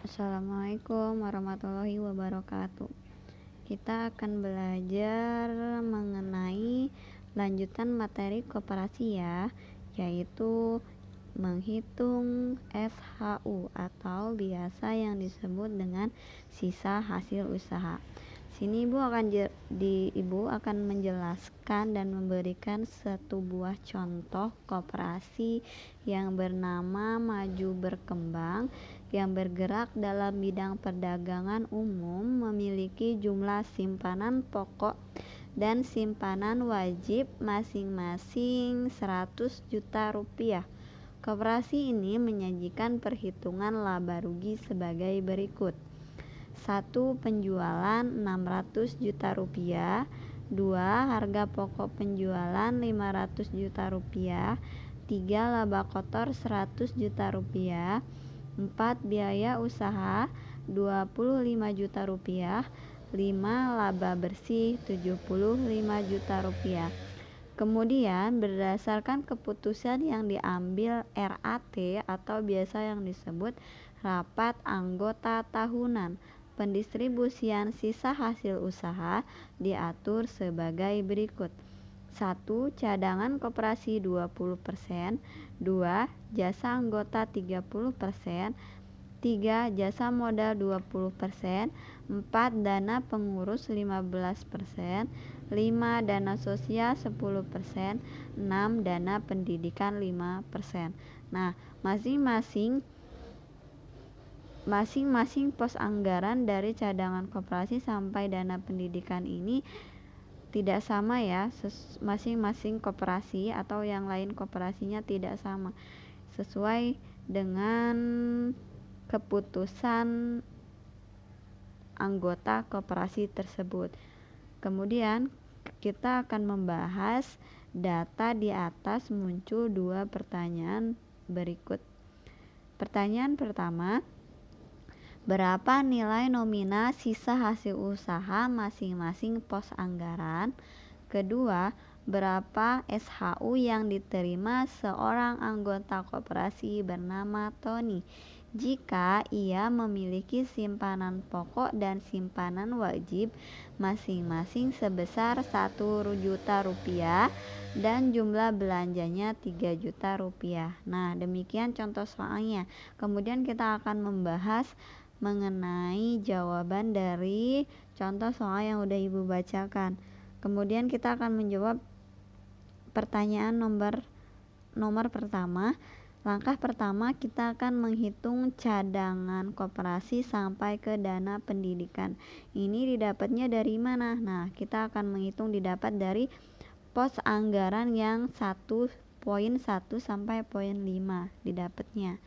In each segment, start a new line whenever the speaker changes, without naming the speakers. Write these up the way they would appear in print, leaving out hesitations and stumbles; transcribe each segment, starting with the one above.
Assalamualaikum warahmatullahi wabarakatuh. Kita akan belajar mengenai lanjutan materi koperasi ya, yaitu menghitung SHU atau biasa yang disebut dengan sisa hasil usaha. Sini Ibu akan menjelaskan dan memberikan satu buah contoh koperasi yang bernama Maju Berkembang yang bergerak dalam bidang perdagangan umum, memiliki jumlah simpanan pokok dan simpanan wajib masing-masing 100 juta rupiah. Koperasi ini menyajikan perhitungan laba rugi sebagai berikut. 1. Penjualan 600 juta rupiah. 2. Harga pokok penjualan 500 juta rupiah. 3. Laba kotor 100 juta rupiah. 4. Biaya usaha 25 juta rupiah. 5. Laba bersih 75 juta rupiah. Kemudian berdasarkan keputusan yang diambil RAT atau biasa yang disebut rapat anggota tahunan, pendistribusian sisa hasil usaha diatur sebagai berikut. 1. Cadangan koperasi 20%. 2. Jasa anggota 30%. 3. Jasa modal 20%. 4. Dana pengurus 15%. 5. Dana sosial 10%. 6. Dana pendidikan 5%. Nah, masing-masing pos anggaran dari cadangan koperasi sampai dana pendidikan ini tidak sama ya, masing-masing koperasi atau yang lain koperasinya tidak sama sesuai dengan keputusan anggota koperasi tersebut. Kemudian kita akan membahas data di atas. Muncul dua pertanyaan berikut. Pertanyaan pertama, berapa nilai nominal sisa hasil usaha masing-masing pos anggaran? Kedua, berapa SHU yang diterima seorang anggota koperasi bernama Tony jika ia memiliki simpanan pokok dan simpanan wajib masing-masing sebesar 1 juta rupiah dan jumlah belanjanya 3 juta rupiah. Nah, demikian contoh soalnya. Kemudian kita akan membahas mengenai jawaban dari contoh soal yang udah Ibu bacakan. Kemudian kita akan menjawab pertanyaan nomor pertama. Langkah pertama kita akan menghitung cadangan koperasi sampai ke dana pendidikan. Ini didapatnya dari mana? Nah, kita akan menghitung didapat dari pos anggaran yang 1.1 sampai poin 5 didapatnya.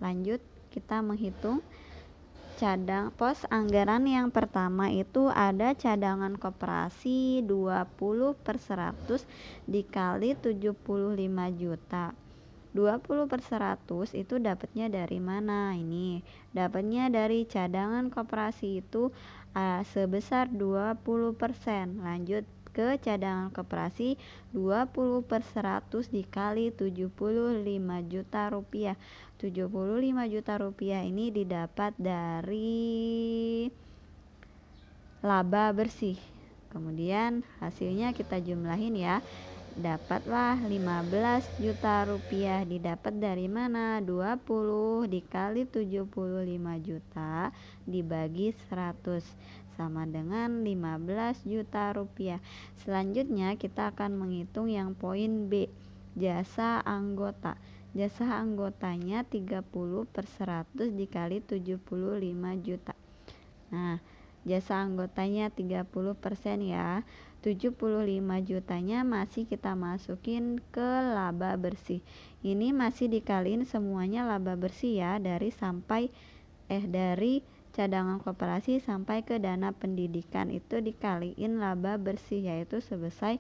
Lanjut, kita menghitung pos anggaran yang pertama itu ada cadangan koperasi 20/100 dikali 75 juta. 20/100 itu dapatnya dari mana? Ini dapatnya dari cadangan koperasi itu sebesar 20%. Lanjut ke cadangan koperasi 20/100 dikali 75 juta rupiah. 75 juta rupiah ini didapat dari laba bersih. Kemudian hasilnya kita jumlahin ya. Dapatlah 15 juta rupiah. Didapat dari mana? 20 dikali 75 juta dibagi 100 sama dengan 15 juta rupiah. Selanjutnya kita akan menghitung yang poin B, jasa anggota. Jasa anggotanya 30/100 dikali 75 juta. Nah, jasa anggotanya 30% ya. 75 jutanya masih kita masukin ke laba bersih. Ini masih dikaliin semuanya laba bersih ya, dari cadangan koperasi sampai ke dana pendidikan itu dikaliin laba bersih, yaitu sebesar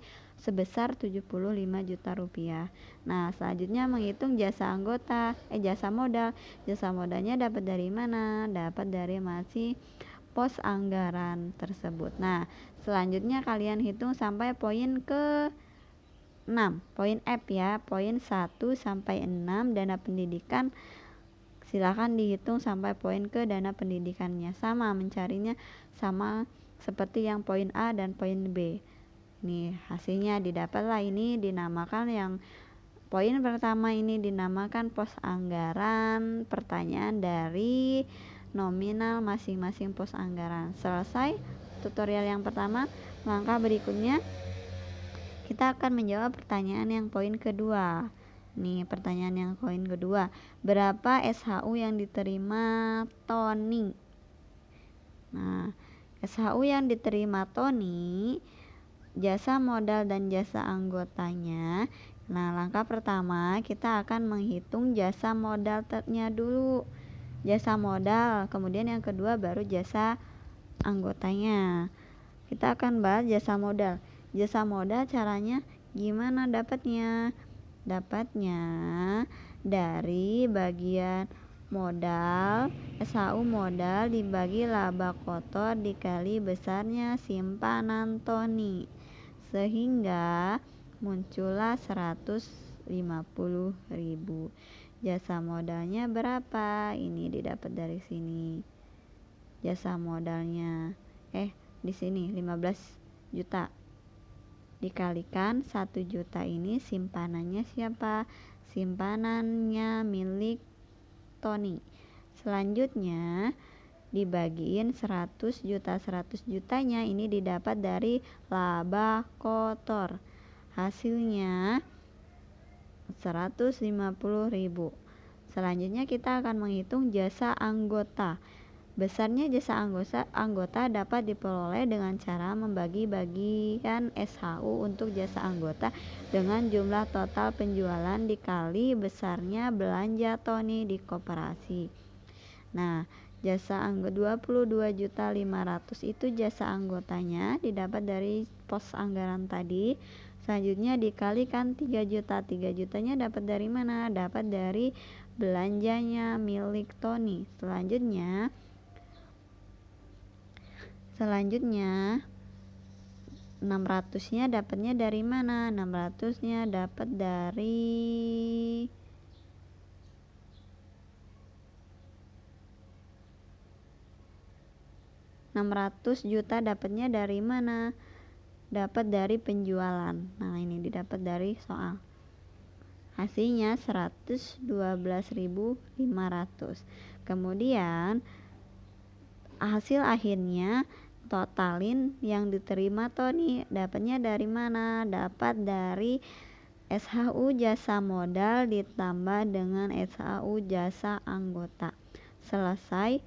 75 juta rupiah. Nah, selanjutnya menghitung jasa modal. Jasa modalnya dapat dari mana? Dapat dari masih pos anggaran tersebut. Nah, selanjutnya kalian hitung sampai poin ke 6, poin F ya, poin 1 sampai 6 dana pendidikan Silakan dihitung sampai poin ke dana pendidikannya. Sama mencarinya sama seperti yang poin A dan poin B. Nih hasilnya didapatlah, ini dinamakan yang poin pertama ini dinamakan pos anggaran, pertanyaan dari nominal masing-masing pos anggaran. Selesai tutorial yang pertama. Langkah berikutnya kita akan menjawab pertanyaan yang poin kedua. Nih pertanyaan yang poin kedua, berapa SHU yang diterima Tony? Nah, SHU yang diterima Tony, jasa modal dan jasa anggotanya. Nah, langkah pertama kita akan menghitung jasa modalnya dulu. Jasa modal, kemudian yang kedua baru jasa anggotanya. Kita akan bahas jasa modal. Jasa modal caranya gimana dapatnya? Dapatnya dari bagian modal, SHU modal dibagi laba kotor dikali besarnya simpanan Tony, sehingga muncullah 150.000. Jasa modalnya berapa? Ini didapat dari sini. Jasa modalnya di sini 15 juta. Dikalikan 1 juta ini simpanannya siapa? Simpanannya milik Tony. Selanjutnya dibagiin 100 juta. 100 jutanya ini didapat dari laba kotor. Hasilnya 150.000. Selanjutnya kita akan menghitung jasa anggota. Besarnya jasa anggota dapat diperoleh dengan cara membagi bagian SHU untuk jasa anggota dengan jumlah total penjualan dikali besarnya belanja Tony di koperasi. Nah, jasa anggota 22.500.000 itu jasa anggotanya didapat dari pos anggaran tadi. Selanjutnya dikalikan 3 juta. 3 jutanya dapat dari mana? Dapat dari belanjanya milik Tony. Selanjutnya 600-nya dapatnya dari mana? 600-nya dapat dari juta dapatnya dari mana? Dapat dari penjualan. Nah, ini didapat dari soal. Hasilnya 112.500. Kemudian hasil akhirnya totalin yang diterima Tony, dapatnya dari mana? Dapat dari SHU jasa modal ditambah dengan SHU jasa anggota. Selesai,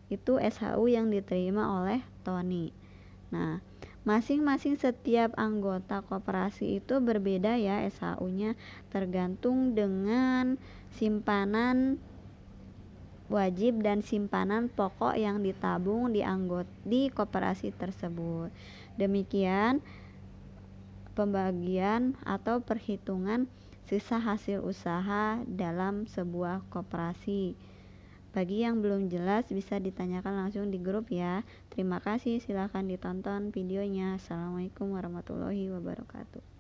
itu SHU yang diterima oleh Tony. Nah, masing-masing setiap anggota koperasi itu berbeda ya SHU-nya, tergantung dengan simpanan wajib dan simpanan pokok yang ditabung di koperasi tersebut. Demikian pembagian atau perhitungan sisa hasil usaha dalam sebuah koperasi. Bagi yang belum jelas bisa ditanyakan langsung di grup ya. Terima kasih, silahkan ditonton videonya. Assalamualaikum warahmatullahi wabarakatuh.